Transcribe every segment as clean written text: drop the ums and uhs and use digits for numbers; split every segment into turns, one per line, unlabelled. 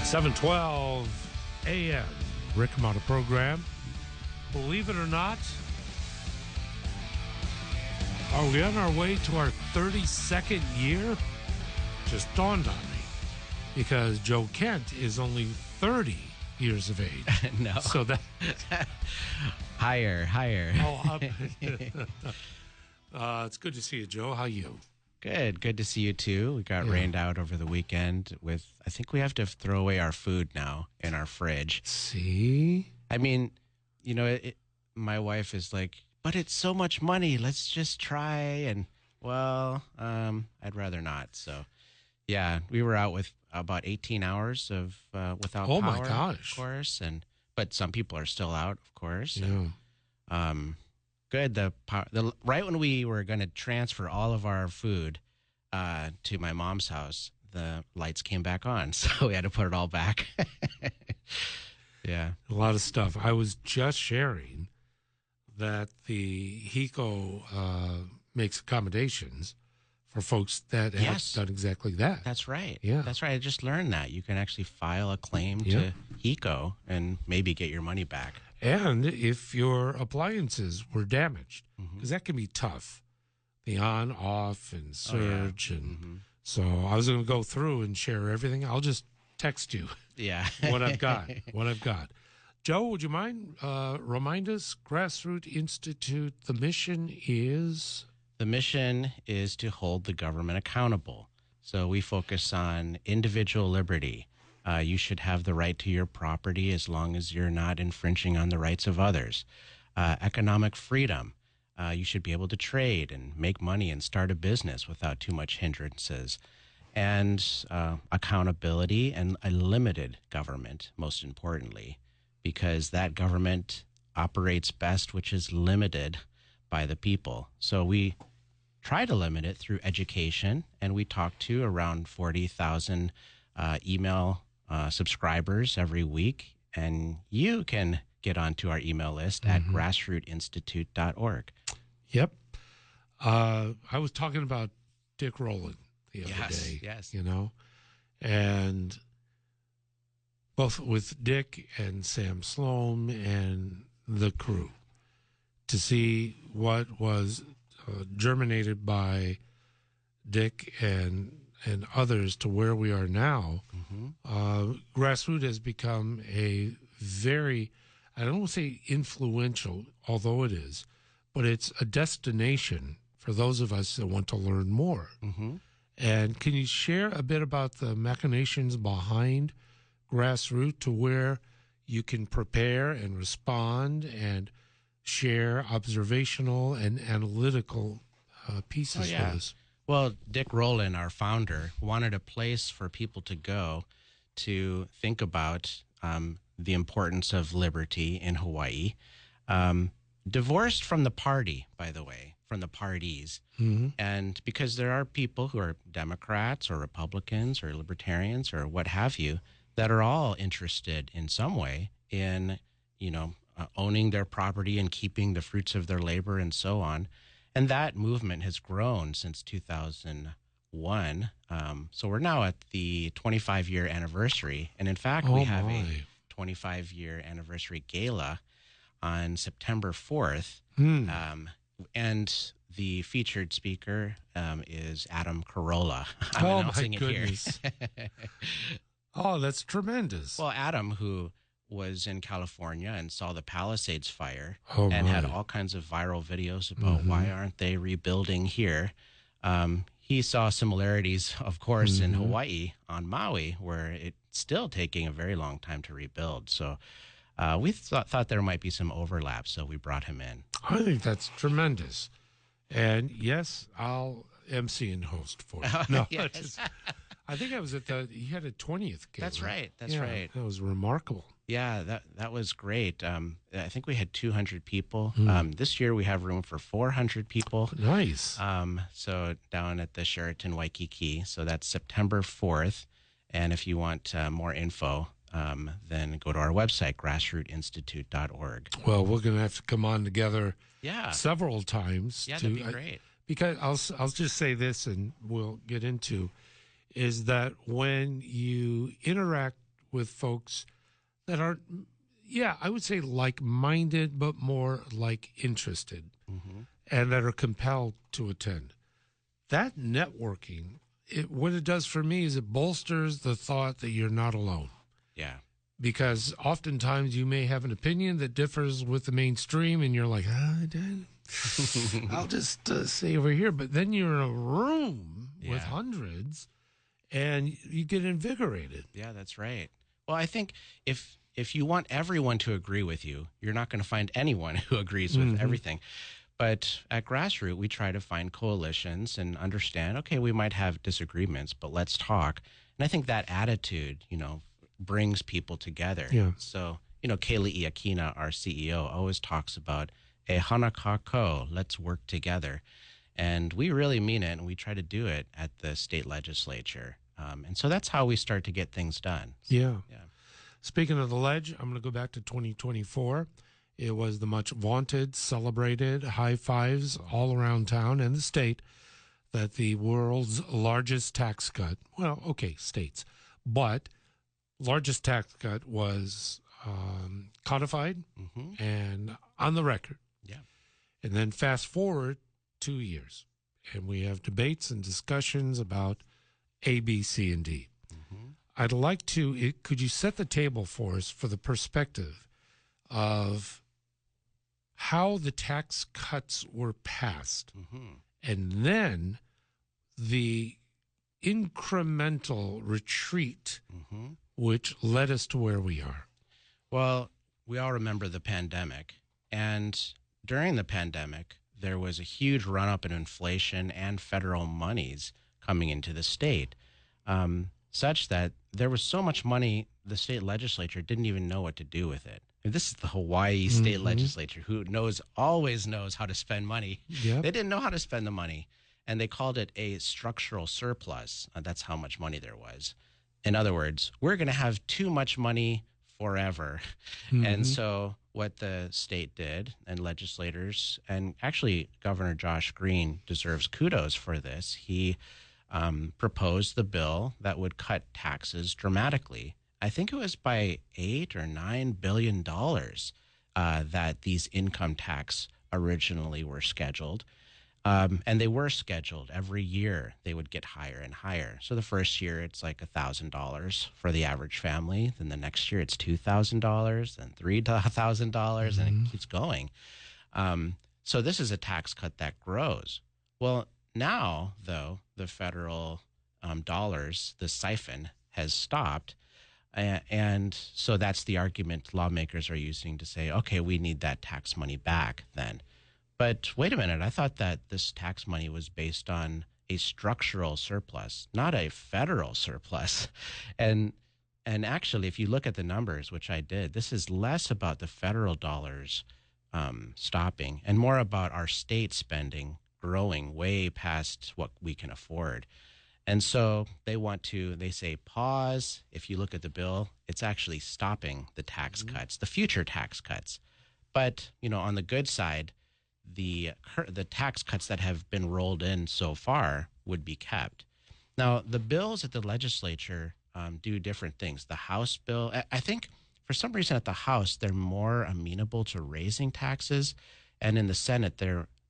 7:12 a.m. Rick Hamada program. Believe it or not, are we on our way to our 32nd year? Just dawned on me because Joe Kent is only 30 years of age.
No.
So that
higher.
Oh, it's good to see you, Joe. How you?
Good to see you too. We got rained out over the weekend I think we have to throw away our food now in our fridge.
See?
I mean, my wife is like, but it's so much money. Let's just try. And I'd rather not. So yeah, we were out with about 18 hours of without power.
Oh my gosh.
Of course. But some people are still out, of course.
Yeah.
And, good. Right when we were going to transfer all of our food to my mom's house, the lights came back on, so we had to put it all back. Yeah,
a lot of stuff. I was just sharing that the HECO makes accommodations for folks that have done exactly that.
That's right.
Yeah,
that's right. I just learned that you can actually file a claim to HECO and maybe get your money back.
And if your appliances were damaged, because that can be tough, the on, off, and surge. And so I was going to go through and share everything. I'll just text you what I've got. Joe, would you mind remind us, Grassroot Institute, the mission is?
The mission is to hold the government accountable. So we focus on individual liberty. You should have the right to your property as long as you're not infringing on the rights of others. Economic freedom. You should be able to trade and make money and start a business without too much hindrances. And accountability and a limited government, most importantly, because that government operates best, which is limited by the people. So we try to limit it through education, and we talk to around 40,000 email subscribers every week, and you can get onto our email list at grassrootinstitute.org.
Yep. I was talking about Dick Rowland the other day.
Yes.
And both with Dick and Sam Sloan and the crew to see what was germinated by Dick and others to where we are now. Grassroot has become a very, I don't want to say influential, although it is, but it's a destination for those of us that want to learn more. And can you share a bit about the machinations behind Grassroot to where you can prepare and respond and share observational and analytical pieces for us?
Well, Dick Rowland, our founder, wanted a place for people to go to think about the importance of liberty in Hawaii. Divorced from the party, by the way, from the parties. And because there are people who are Democrats or Republicans or Libertarians or what have you that are all interested in some way in, owning their property and keeping the fruits of their labor and so on. And that movement has grown since 2001. So we're now at the 25-year anniversary. And in fact, we have a 25-year anniversary gala on September 4th. And the featured speaker is Adam Carolla. I'm announcing it
goodness.
Here.
Oh, that's tremendous.
Well, Adam, who was in California and saw the Palisades fire had all kinds of viral videos about why aren't they rebuilding here. He saw similarities, of course, in Hawaii on Maui, where it's still taking a very long time to rebuild. So we thought there might be some overlap, so we brought him in.
I think that's tremendous. And yes, I'll MC and host for you. No,
Yes.
I think I was at he had a 20th gala.
That's right. That's right.
That was remarkable.
Yeah, that was great. I think we had 200 people. This year we have room for 400 people.
Nice.
So down at the Sheraton Waikiki. So that's September 4th. And if you want more info, then go to our website, grassrootinstitute.org.
Well, we're going to have to come on together several times.
Yeah, that'd be great.
Because I'll just say this and we'll get into, is that when you interact with folks that are, yeah, I would say like-minded, but more like interested, and that are compelled to attend. That networking, what it does for me is it bolsters the thought that you're not alone.
Yeah.
Because oftentimes you may have an opinion that differs with the mainstream, and you're like, I'll just stay over here. But then you're in a room with hundreds, and you get invigorated.
Yeah, that's right. Well, I think if you want everyone to agree with you, you're not going to find anyone who agrees with everything. But at Grassroot, we try to find coalitions and understand, okay, we might have disagreements, but let's talk. And I think that attitude, brings people together.
Yeah.
So, Kaylee Iakina, our CEO, always talks about a hanakako, let's work together. And we really mean it, and we try to do it at the state legislature. And so that's how we start to get things done.
Yeah.
Yeah.
Speaking of the ledge, I'm going to go back to 2024. It was the much vaunted, celebrated, high fives all around town and the state that the world's largest tax cut, well, okay, states, but largest tax cut was codified and on the record.
Yeah.
And then fast forward 2 years, and we have debates and discussions about A, B, C, and D. I'd like to, could you set the table for us for the perspective of how the tax cuts were passed, and then the incremental retreat, which led us to where we are?
Well, we all remember the pandemic. And during the pandemic, there was a huge run-up in inflation and federal monies coming into the state, such that there was so much money, the state legislature didn't even know what to do with it. And this is the Hawaii state legislature, who always knows how to spend money.
Yep.
They didn't know how to spend the money, and they called it a structural surplus. That's how much money there was. In other words, we're going to have too much money forever. And so what the state did, and legislators, and actually Governor Josh Green deserves kudos for this. He proposed the bill that would cut taxes dramatically. I think it was by $8 or $9 billion that these income tax originally were scheduled. And they were scheduled every year. They would get higher and higher. So the first year, it's like $1,000 for the average family. Then the next year, it's $2,000, then $3,000, and it keeps going. So this is a tax cut that grows. Well, now, though, the federal dollars, the siphon, has stopped. And so that's the argument lawmakers are using to say, okay, we need that tax money back then. But wait a minute, I thought that this tax money was based on a structural surplus, not a federal surplus. And actually, if you look at the numbers, which I did, this is less about the federal dollars stopping and more about our state spending growing way past what we can afford. And so they say pause. If you look at the bill, it's actually stopping the tax cuts, the future tax cuts. But, on the good side, the tax cuts that have been rolled in so far would be kept. Now, the bills at the legislature do different things. The House bill, I think for some reason at the House, they're more amenable to raising taxes. And in the Senate,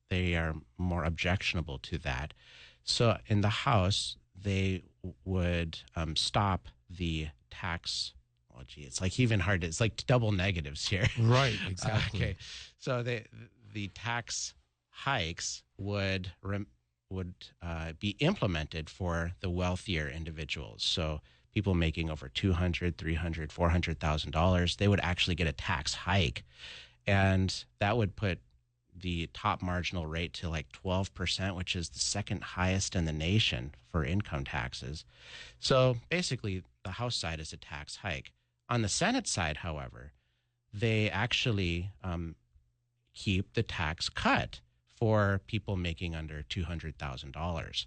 they are more objectionable to that. So in the House, they would stop the tax. Oh, gee, it's like even hard. It's like double negatives here.
Right, exactly.
Okay, so the tax hikes would be implemented for the wealthier individuals. So people making over $200,000, $300,000, $400,000, they would actually get a tax hike, and that would put the top marginal rate to like 12%, which is the second highest in the nation for income taxes. So basically, the House side is a tax hike. On the Senate side, however, they actually keep the tax cut for people making under $200,000.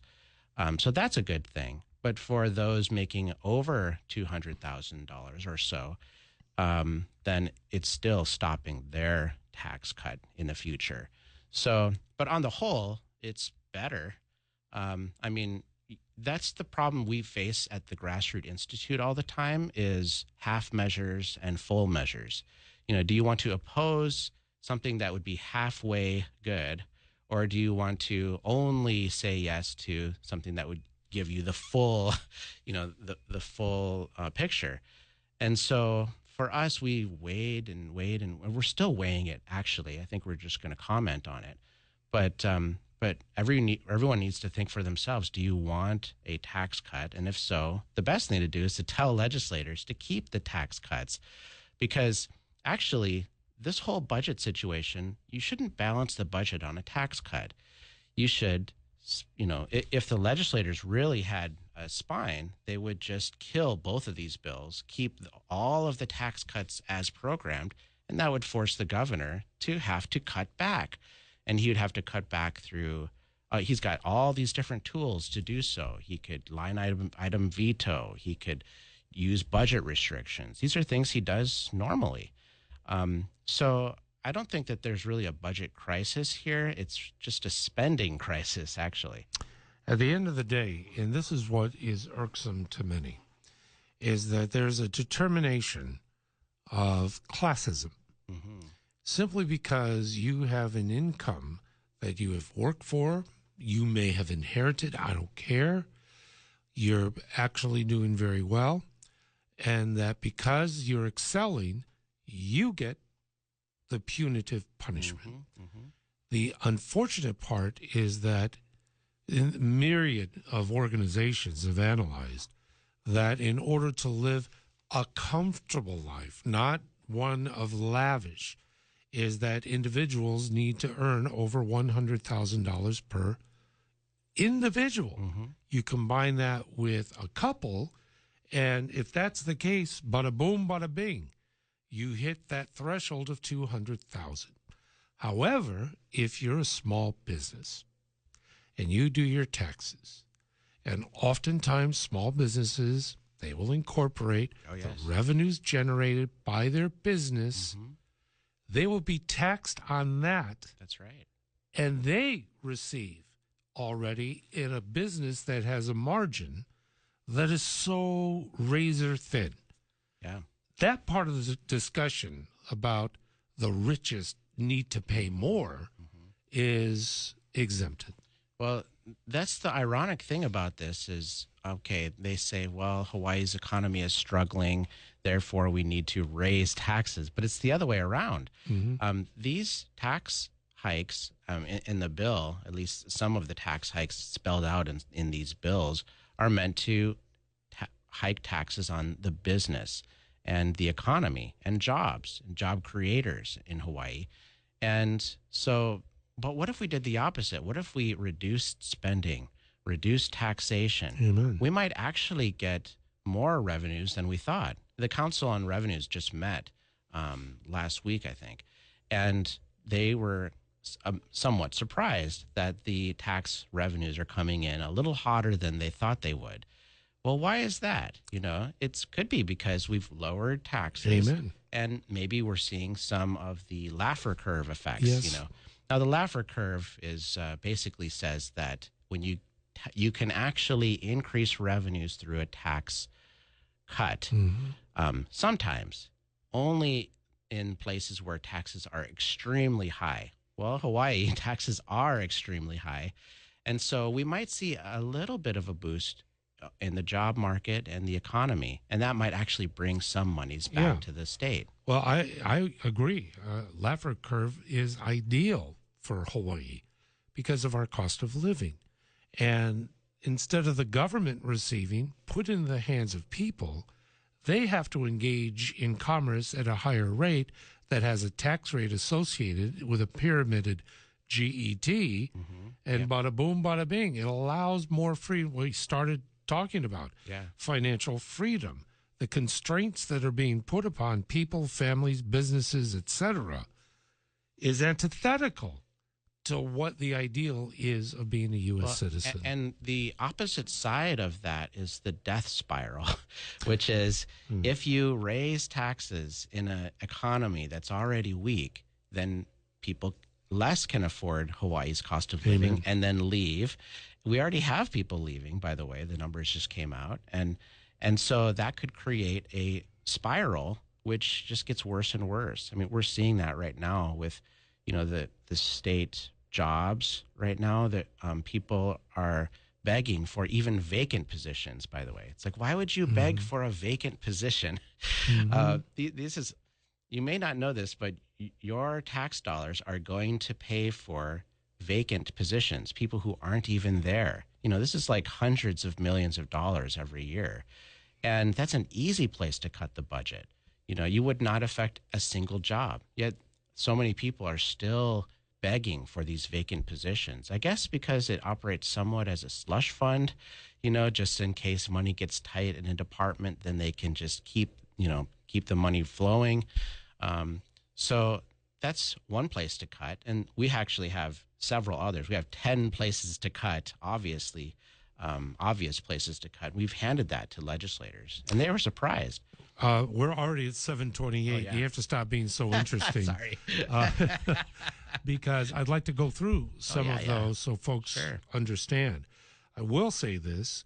So that's a good thing. But for those making over $200,000 or so, then it's still stopping their tax cut in the future. So, but on the whole, it's better. I mean, that's the problem we face at the Grassroot Institute all the time is half measures and full measures. Do you want to oppose something that would be halfway good, or do you want to only say yes to something that would give you the full, the full picture? And so for us, we weighed and weighed, and we're still weighing it. Actually, I think we're just going to comment on it, but everyone needs to think for themselves. Do you want a tax cut? And if so, the best thing to do is to tell legislators to keep the tax cuts, because actually, this whole budget situation, you shouldn't balance the budget on a tax cut. You should, if the legislators really had a spine, they would just kill both of these bills, keep all of the tax cuts as programmed, and that would force the governor to have to cut back. And he would have to cut back through, he's got all these different tools to do so. He could line item veto. He could use budget restrictions. These are things he does normally. So I don't think that there's really a budget crisis here. It's just a spending crisis, actually.
At the end of the day, and this is what is irksome to many, is that there's a determination of classism. Mm-hmm. Simply because you have an income that you have worked for, you may have inherited, I don't care. You're actually doing very well. And that because you're excelling, you get the punitive punishment. Mm-hmm, mm-hmm. The unfortunate part is that a myriad of organizations have analyzed that in order to live a comfortable life, not one of lavish, is that individuals need to earn over $100,000 per individual. Mm-hmm. You combine that with a couple, and if that's the case, bada boom, bada bing, you hit that threshold of $200,000. However, if you're a small business and you do your taxes, and oftentimes small businesses, they will incorporate the revenues generated by their business. Mm-hmm. They will be taxed on that.
That's right.
And they receive already in a business that has a margin that is so razor thin.
Yeah.
That part of the discussion about the richest need to pay more is exempted.
Well, that's the ironic thing about this is, okay, they say, well, Hawaii's economy is struggling, therefore we need to raise taxes. But it's the other way around. Mm-hmm. These tax hikes in the bill, at least some of the tax hikes spelled out in these bills, are meant to hike taxes on the business and the economy and jobs and job creators in Hawaii. And so, but what if we did the opposite? What if we reduced spending, reduced taxation?
Amen.
We might actually get more revenues than we thought. The Council on Revenues just met last week, I think, and they were somewhat surprised that the tax revenues are coming in a little hotter than they thought they would. Well, why is that? It could be because we've lowered taxes.
Amen.
And maybe we're seeing some of the Laffer curve effects.
Yes.
Now the Laffer curve is basically says that when you can actually increase revenues through a tax cut, sometimes only in places where taxes are extremely high. Well, Hawaii taxes are extremely high, and so we might see a little bit of a boost in the job market and the economy, and that might actually bring some monies back to the state.
Well, I agree. Laffer curve is ideal for Hawaii because of our cost of living. And instead of the government receiving, put in the hands of people, they have to engage in commerce at a higher rate that has a tax rate associated with a pyramided GET, and bada boom, bada bing. It allows more freedom. We started talking about financial freedom. The constraints that are being put upon people, families, businesses, etc., is antithetical to what the ideal is of being a U.S. citizen.
And the opposite side of that is the death spiral, which is if you raise taxes in an economy that's already weak, then people less can afford Hawaii's cost of living and then leave. We already have people leaving, by the way. The numbers just came out, and so that could create a spiral, which just gets worse and worse. I mean, we're seeing that right now with, the state jobs right now that people are begging for even vacant positions. By the way, it's like, why would you beg for a vacant position? This is, you may not know this, but your tax dollars are going to pay for vacant positions, people who aren't even there. This is like hundreds of millions of dollars every year. And that's an easy place to cut the budget. You would not affect a single job. Yet so many people are still begging for these vacant positions. I guess because it operates somewhat as a slush fund, just in case money gets tight in a department, then they can just keep the money flowing. So that's one place to cut. And we actually have several others. We have 10 places to cut, obvious places to cut. We've handed that to legislators, and they were surprised.
We're already at 7:28.
Oh, yeah.
You have to stop being so interesting.
Sorry.
Because I'd like to go through some of those so folks understand. I will say this.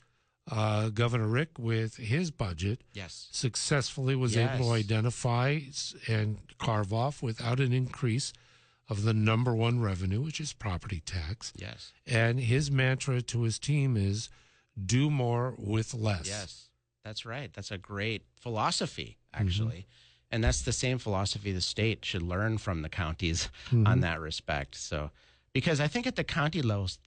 Governor Rick, with his budget, successfully was able to identify and carve off without an increase of the number one revenue, which is property tax.
Yes.
And his mantra to his team is do more with less.
Yes, that's right. That's a great philosophy, actually. And that's the same philosophy the state should learn from the counties on that respect. So, because I think at the county levels,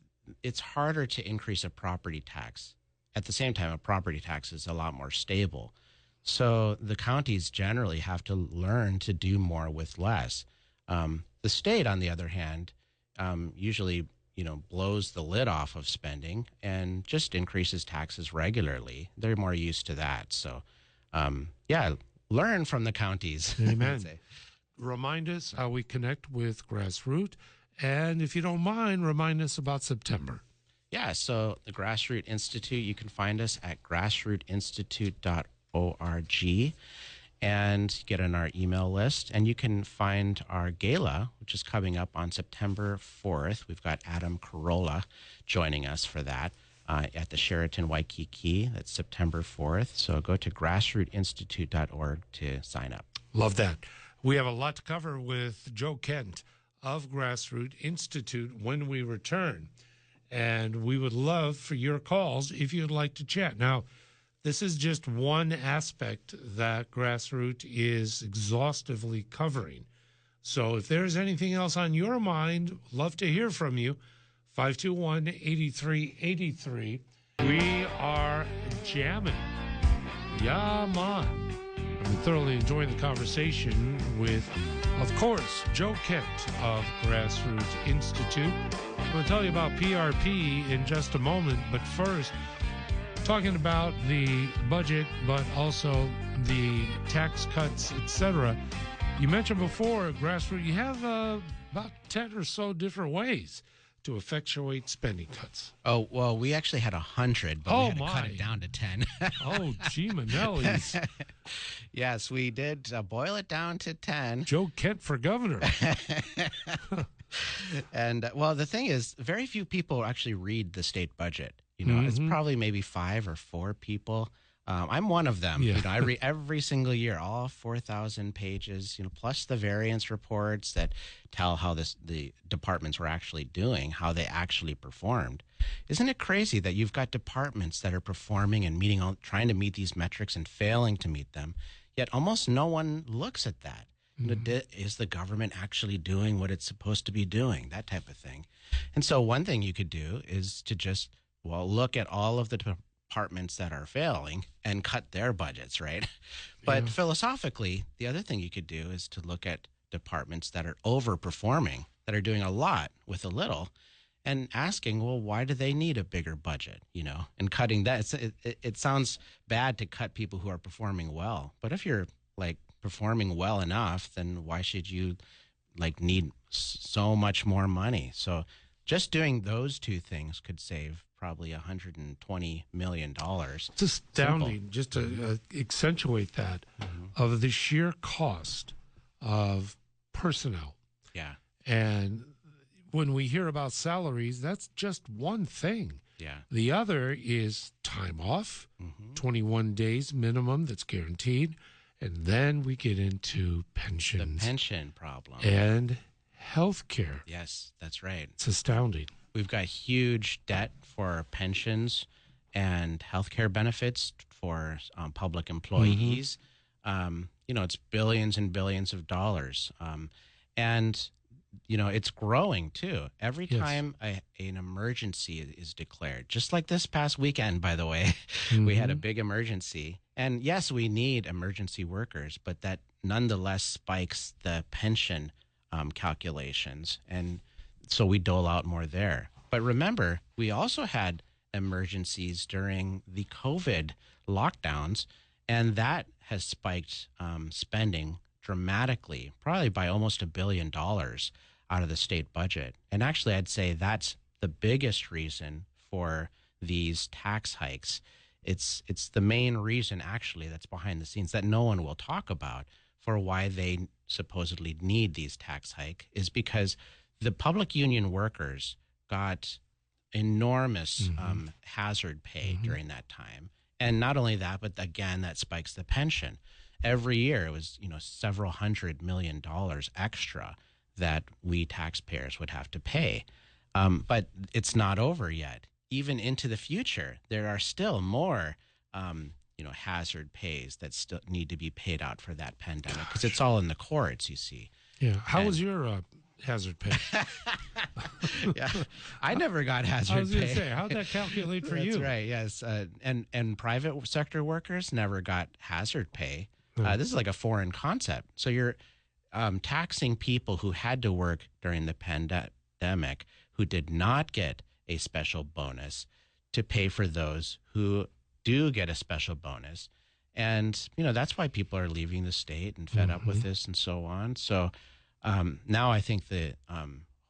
it's harder to increase a property tax. At the same time, a property tax is a lot more stable. So the counties generally have to learn to do more with less. The state, on the other hand, usually, blows the lid off of spending and just increases taxes regularly. They're more used to that. So, learn from the counties.
Amen. Remind us how we connect with Grassroot. And if you don't mind, remind us about September.
Yeah, so the Grassroot Institute, you can find us at grassrootinstitute.org and get on our email list. And you can find our gala, which is coming up on September 4th. We've got Adam Carolla joining us for that at the Sheraton Waikiki. That's September 4th. So go to grassrootinstitute.org to sign up.
Love that. We have a lot to cover with Joe Kent of Grassroot Institute when we return. And we would love for your calls if you'd like to chat. Now, this is just one aspect that Grassroot is exhaustively covering. So if there's anything else on your mind, love to hear from you. 521-8383. We are jamming. Yeah, man. I'm thoroughly enjoying the conversation with, of course, Joe Kent of Grassroot Institute. I'm going to tell you about PRP in just a moment, but first, talking about the budget, but also the tax cuts, etc. You mentioned before, Grassroot, you have about 10 or so different ways to effectuate spending cuts.
Oh, well, we actually had 100, but we had to cut it down to 10.
Oh, gee, Manelli's.
Yes, we did boil it down to 10.
Joe Kent for governor.
And, well, the thing is, very few people actually read the state budget. It's probably maybe 5 or 4 people. I'm one of them.
Yeah.
I read every single year, all 4,000 pages, plus the variance reports that tell how the departments were actually doing, how they actually performed. Isn't it crazy that you've got departments that are performing and trying to meet these metrics and failing to meet them, yet almost no one looks at that? Is the government actually doing what it's supposed to be doing? That type of thing. And so one thing you could do is to just, look at all of the departments that are failing and cut their budgets, right? But philosophically, the other thing you could do is to look at departments that are overperforming, that are doing a lot with a little, and asking, why do they need a bigger budget, and cutting that. It sounds bad to cut people who are performing well, but if you're performing well enough, then why should you need so much more money? So just doing those two things could save probably $120 million.
It's astounding. Just to accentuate that, of the sheer cost of personnel.
Yeah.
And when we hear about salaries, that's just one thing.
Yeah.
The other is time off,
Mm-hmm.
21 days minimum that's guaranteed. And then we get into
The
pensions
pension problem.
and health care.
Yes, that's right.
It's astounding.
We've got huge debt for pensions and healthcare benefits for public employees. It's billions and billions of dollars. And it's growing too. Every
Yes.
time an emergency is declared, just like this past weekend, by the way, we had a big emergency. And yes, we need emergency workers, but that nonetheless spikes the pension calculations. And so we dole out more there. But remember, we also had emergencies during the COVID lockdowns, and that has spiked spending dramatically, probably by almost $1 billion out of the state budget. And actually, I'd say that's the biggest reason for these tax hikes. It's the main reason, actually, that's behind the scenes that no one will talk about for why they supposedly need these tax hike is because the public union workers got enormous hazard pay during that time. And not only that, but again, that spikes the pension. Every year it was, several $100 million extra that we taxpayers would have to pay. But it's not over yet. Even into the future, there are still more, hazard pays that still need to be paid out for that pandemic because it's all in the courts, you see.
Yeah. How was your hazard pay?
Yeah, I never got hazard pay.
I was going to say, how'd that calculate for you?
That's right. Yes, and private sector workers never got hazard pay. This is like a foreign concept. So you're taxing people who had to work during the pandemic who did not get a special bonus to pay for those who do get a special bonus. And, that's why people are leaving the state and fed up with this and so on. So now I think the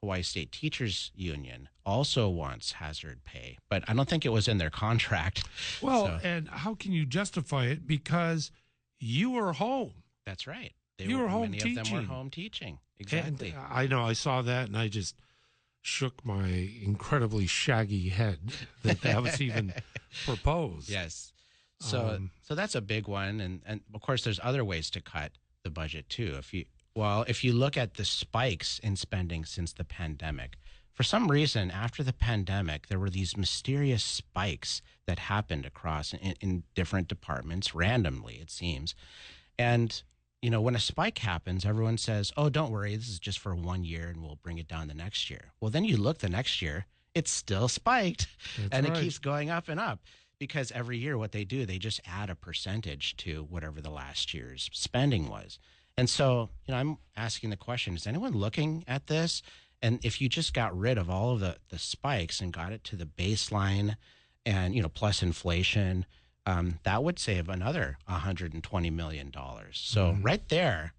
Hawaii State Teachers Union also wants hazard pay, but I don't think it was in their contract.
Well, and how can you justify it? Because you were home.
That's right.
You were home
many
teaching.
of them were home teaching. Exactly.
And I know, I saw that, and I just shook my incredibly shaggy head that was even proposed.
Yes. So that's a big one, and of course there's other ways to cut the budget too. If you look at the spikes in spending since the pandemic, for some reason after the pandemic there were these mysterious spikes that happened across in different departments randomly, it seems. And when a spike happens, everyone says, "Oh, don't worry, this is just for 1 year and we'll bring it down the next year." Well, then you look the next year, it's still spiked. It keeps going up and up. Because every year what they do, they just add a percentage to whatever the last year's spending was. And so, I'm asking the question, is anyone looking at this? And if you just got rid of all of the spikes and got it to the baseline and, plus inflation, that would save another $120 million. So right there,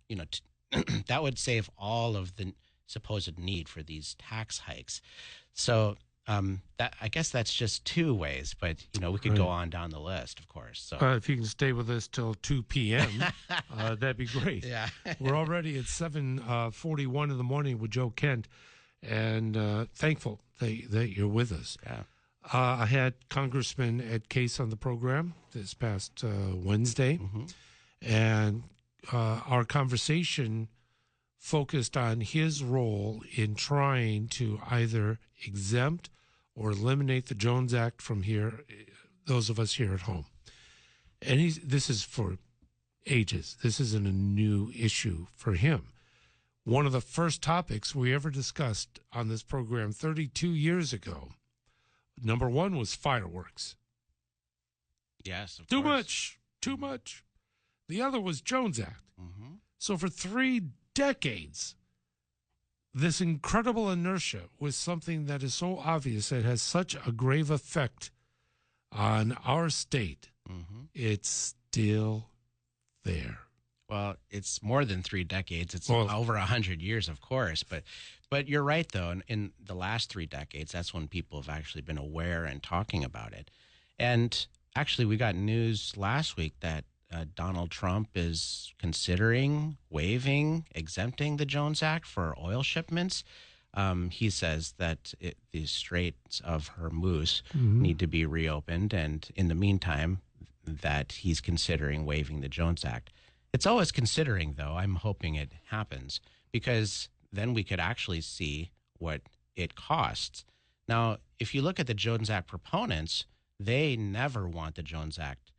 that would save all of the supposed need for these tax hikes. So that I guess that's just two ways, but we could go on down the list, of course. So
if you can stay with us till 2 p.m., that'd be great.
Yeah,
we're already at 7:41 in the morning with Joe Kent, and thankful that you're with us.
Yeah,
I had Congressman Ed Case on the program this past Wednesday, and our conversation focused on his role in trying to either exempt or eliminate the Jones Act from here, those of us here at home. And this is for ages. This isn't a new issue for him. One of the first topics we ever discussed on this program 32 years ago, number one was fireworks.
Yes, of
Too
course.
Too much. The other was Jones Act. So for 3 decades, this incredible inertia with something that is so obvious, that has such a grave effect on our state, it's still there.
Well, it's more than 3 decades. It's over 100 years, of course. But you're right, though. In the last 3 decades, that's when people have actually been aware and talking about it. And actually, we got news last week that Donald Trump is considering exempting the Jones Act for oil shipments. He says that the Straits of Hormuz
Mhm.
need to be reopened, and in the meantime, that he's considering waiving the Jones Act. It's always considering, though. I'm hoping it happens because then we could actually see what it costs. Now, if you look at the Jones Act proponents, they never want the Jones Act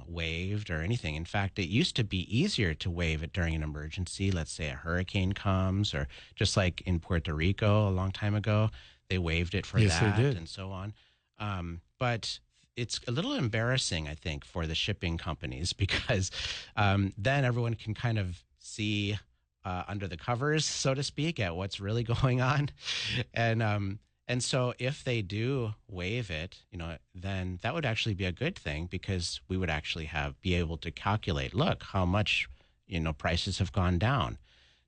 waived or anything. In fact, it used to be easier to waive it during an emergency. Let's say a hurricane comes, or just like in Puerto Rico a long time ago, they waived it for
Yes, they
that
did.
and so on. But it's a little embarrassing, I think, for the shipping companies because then everyone can kind of see under the covers, so to speak, at what's really going on, and so if they do waive it, then that would actually be a good thing because we would actually be able to calculate, look, how much, prices have gone down.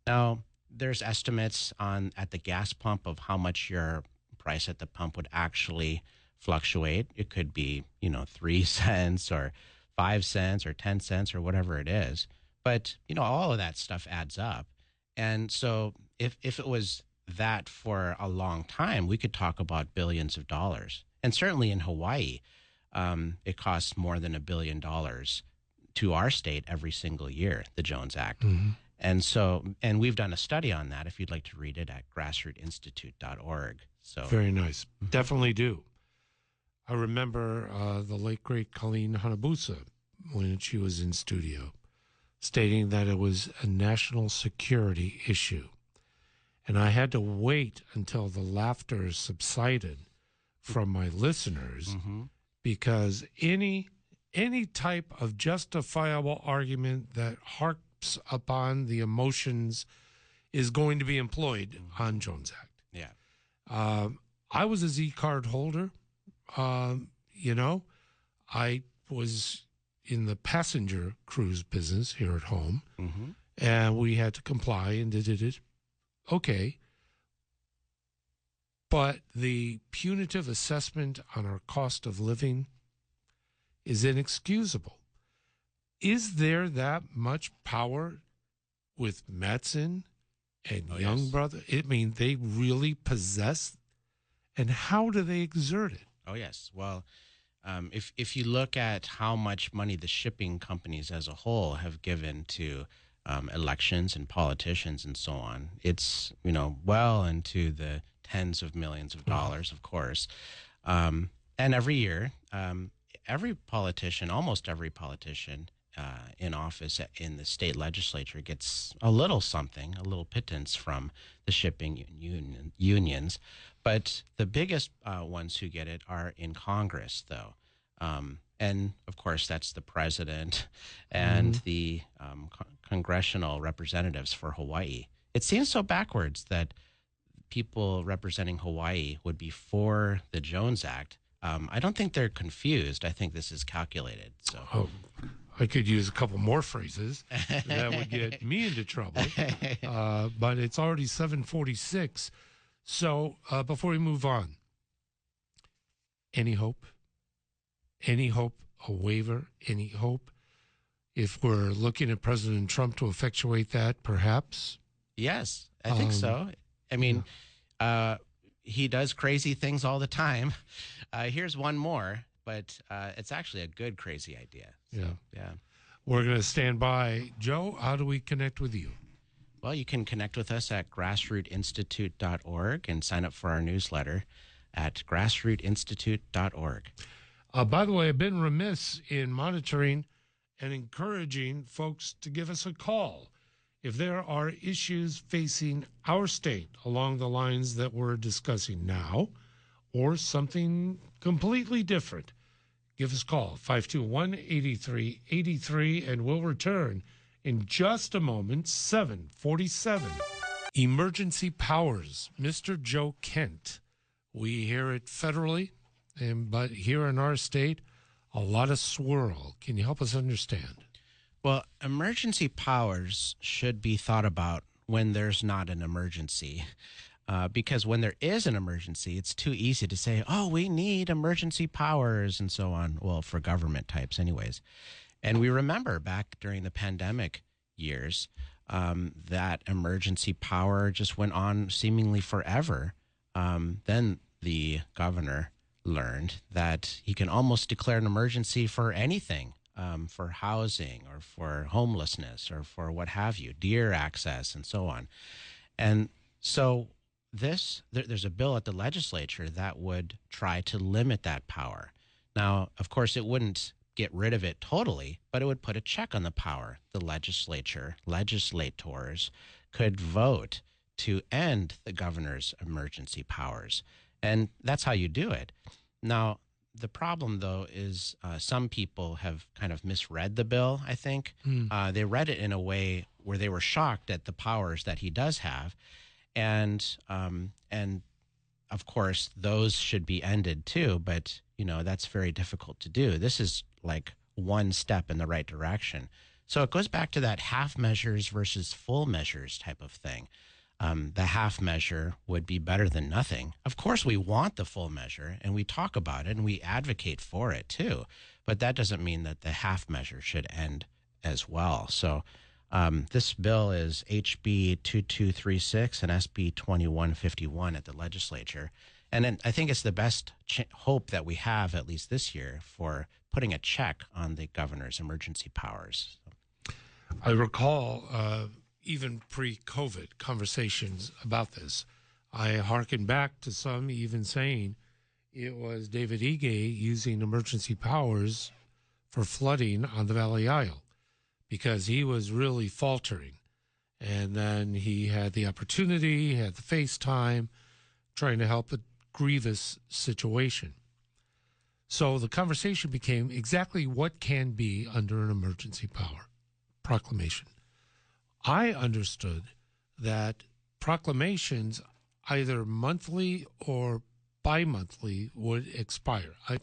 Now, there's estimates at the gas pump of how much your price at the pump would actually fluctuate. It could be, 3 cents or 5 cents or 10 cents or whatever it is. But, all of that stuff adds up. And so if it was that for a long time, we could talk about billions of dollars. And certainly in Hawaii, it costs more than $1 billion to our state every single year, the Jones Act.
Mhm.
And we've done a study on that if you'd like to read it at grassrootinstitute.org. So
Very nice. Definitely do. I remember the late, great Colleen Hanabusa when she was in studio stating that it was a national security issue. And I had to wait until the laughter subsided from my listeners because any type of justifiable argument that harps upon the emotions is going to be employed on Jones Act.
yeah.
I was a Z card holder. I was in the passenger cruise business here at home, and we had to comply and did it. Okay. But the punitive assessment on our cost of living is inexcusable. Is there that much power with Matson and Young
yes.
Brother? I mean, they really possess, and how do they exert it?
Oh, yes. Well, if you look at how much money the shipping companies as a whole have given to elections and politicians and so on, it's well into the tens of millions of dollars, of course. And every year, almost every politician in office in the state legislature gets a little something, a little pittance from the shipping unions. But the biggest ones who get it are in Congress, though. And of course, that's the president and the congressional representatives for Hawaii. It seems so backwards that people representing Hawaii would be for the Jones Act. I don't think they're confused. I think this is calculated. So.
Oh, I could use a couple more phrases that would get me into trouble, but it's already 7:46. So before we move on, any hope? Any hope? A waiver? Any hope? If we're looking at President Trump to effectuate that, perhaps?
Yes, I think so. I mean, he does crazy things all the time. Here's one more, but it's actually a good crazy idea. So, yeah.
We're going to stand by. Joe, how do we connect with you?
Well, you can connect with us at grassrootinstitute.org and sign up for our newsletter at grassrootinstitute.org.
By the way, I've been remiss in monitoring and encouraging folks to give us a call if there are issues facing our state along the lines that we're discussing now or something completely different. Give us a call, 521-8383, and we'll return in just a moment, 7:47. Emergency powers, Mr. Joe Kent. We hear it federally, but here in our state, a lot of swirl. Can you help us understand?
Well, emergency powers should be thought about when there's not an emergency. Because when there is an emergency, it's too easy to say, oh, we need emergency powers and so on. Well, for government types anyways. And we remember back during the pandemic years, that emergency power just went on seemingly forever. Then the governor learned that he can almost declare an emergency for anything, for housing or for homelessness or for what have you, deer access and so on. And so there's a bill at the legislature that would try to limit that power. Now, of course, it wouldn't get rid of it totally, but it would put a check on the power. The legislators could vote to end the governor's emergency powers. And that's how you do it. Now, the problem, though, is some people have kind of misread the bill, I think. They read it in a way where they were shocked at the powers that he does have. And of course, those should be ended too. But, that's very difficult to do. This is like one step in the right direction. So it goes back to that half measures versus full measures type of thing. The half measure would be better than nothing. Of course, we want the full measure, and we talk about it, and we advocate for it too. But that doesn't mean that the half measure should end as well. So this bill is HB 2236 and SB 2151 at the legislature. And then I think it's the best hope that we have, at least this year, for putting a check on the governor's emergency powers.
I recall even pre-COVID conversations about this. I hearken back to some even saying it was David Ige using emergency powers for flooding on the Valley Isle because he was really faltering. And then he had the opportunity, he had the FaceTime, trying to help a grievous situation. So the conversation became exactly what can be under an emergency power proclamation. I understood that proclamations, either monthly or bi-monthly, would expire. I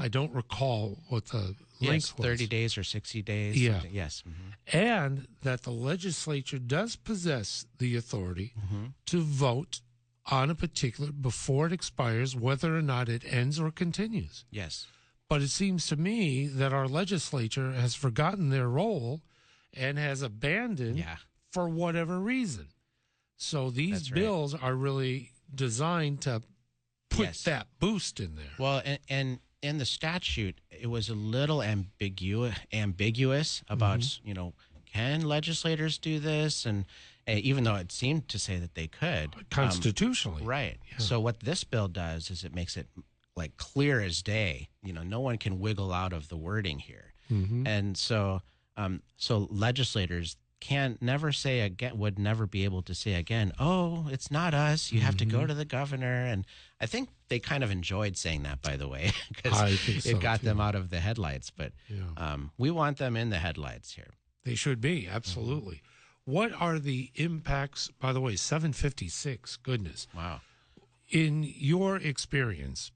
don't recall what the length was.
30 days or 60 days.
Yeah.
Yes.
And that the legislature does possess the authority to vote on a particular, before it expires, whether or not it ends or continues.
Yes.
But it seems to me that our legislature has forgotten their role and has abandoned for whatever reason. So these bills are really designed to put that boost in there.
Well, and in the statute, it was a little ambiguous about, can legislators do this? And even though it seemed to say that they could.
Constitutionally.
Right.
Yeah.
So what this bill does is it makes it like clear as day. No one can wiggle out of the wording here. And so legislators can never say again, would never be able to say again, oh, it's not us. You have to go to the governor. And I think they kind of enjoyed saying that, by the way, because it got them out of the headlights. But we want them in the headlights here.
They should be, absolutely. What are the impacts, by the way, 756, goodness.
Wow.
In your experience,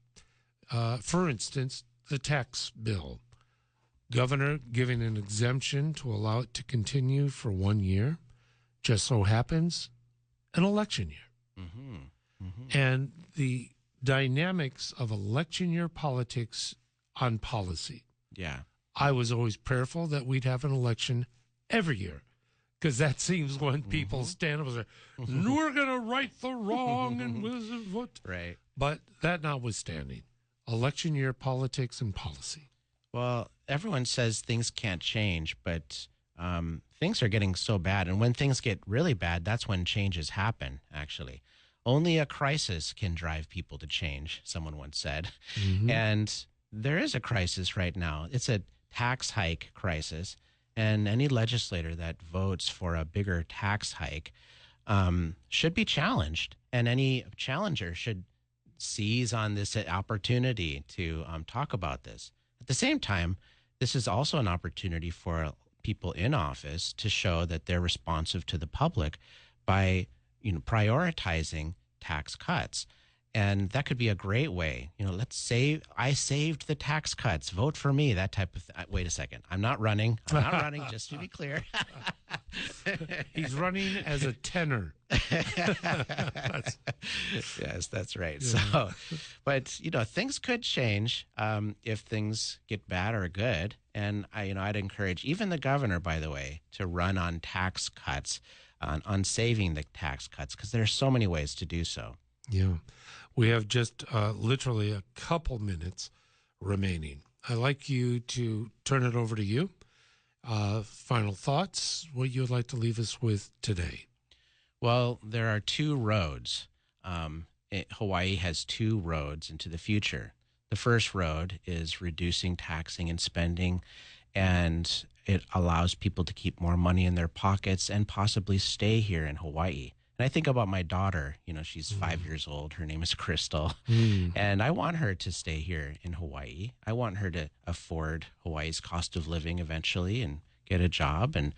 for instance, the tax bill, governor giving an exemption to allow it to continue for 1 year, just so happens an election year. And the dynamics of election year politics on policy.
Yeah.
I was always prayerful that we'd have an election every year, because that seems when people stand up and say, we're going to right the wrong and what.
Right.
But that notwithstanding, election year politics and policy.
Well, everyone says things can't change, but things are getting so bad. And when things get really bad, that's when changes happen, actually. Only a crisis can drive people to change, someone once said. And there is a crisis right now. It's a tax hike crisis. And any legislator that votes for a bigger tax hike should be challenged. And any challenger should seize on this opportunity to talk about this. At the same time, this is also an opportunity for people in office to show that they're responsive to the public by prioritizing tax cuts. And that could be a great way. Let's say I saved the tax cuts. Vote for me, that type of thing. Wait a second. I'm not running, just to be clear.
He's running as a tenor.
Yes, that's right.
Yeah.
So, but things could change if things get bad or good. And I'd encourage even the governor, by the way, to run on tax cuts, on saving the tax cuts, because there are so many ways to do so.
Yeah. We have just literally a couple minutes remaining. I'd like you to turn it over to you. Final thoughts, what you would like to leave us with today.
Well, there are two roads. Hawaii has two roads into the future. The first road is reducing taxing and spending, and it allows people to keep more money in their pockets and possibly stay here in Hawaii. And I think about my daughter. She's 5 years old. Her name is Crystal. And I want her to stay here in Hawaii. I want her to afford Hawaii's cost of living eventually and get a job. And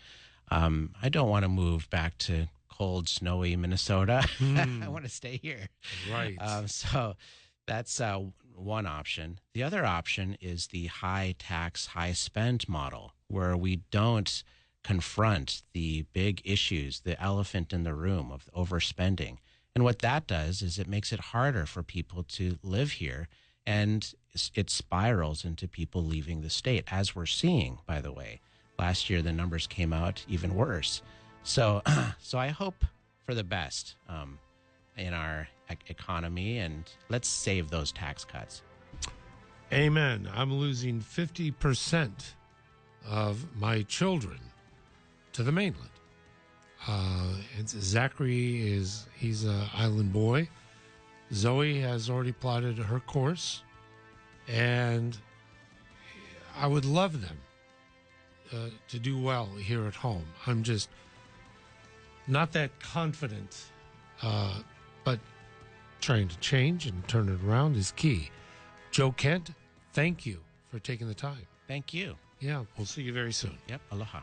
I don't want to move back to cold, snowy Minnesota. I want to stay here.
Right.
So that's one option. The other option is the high tax, high spend model, where we don't confront the big issues, the elephant in the room of overspending. And what that does is it makes it harder for people to live here, and it spirals into people leaving the state, as we're seeing, by the way. Last year, the numbers came out even worse. So I hope for the best in our economy, and let's save those tax cuts.
Amen. I'm losing 50% of my children to the mainland. And Zachary he's an island boy. Zoe has already plotted her course, and I would love them to do well here at home. I'm just not that confident, but trying to change and turn it around is key. Joe Kent, thank you for taking the time.
Thank you.
Yeah, we'll see you very soon.
Yep, aloha.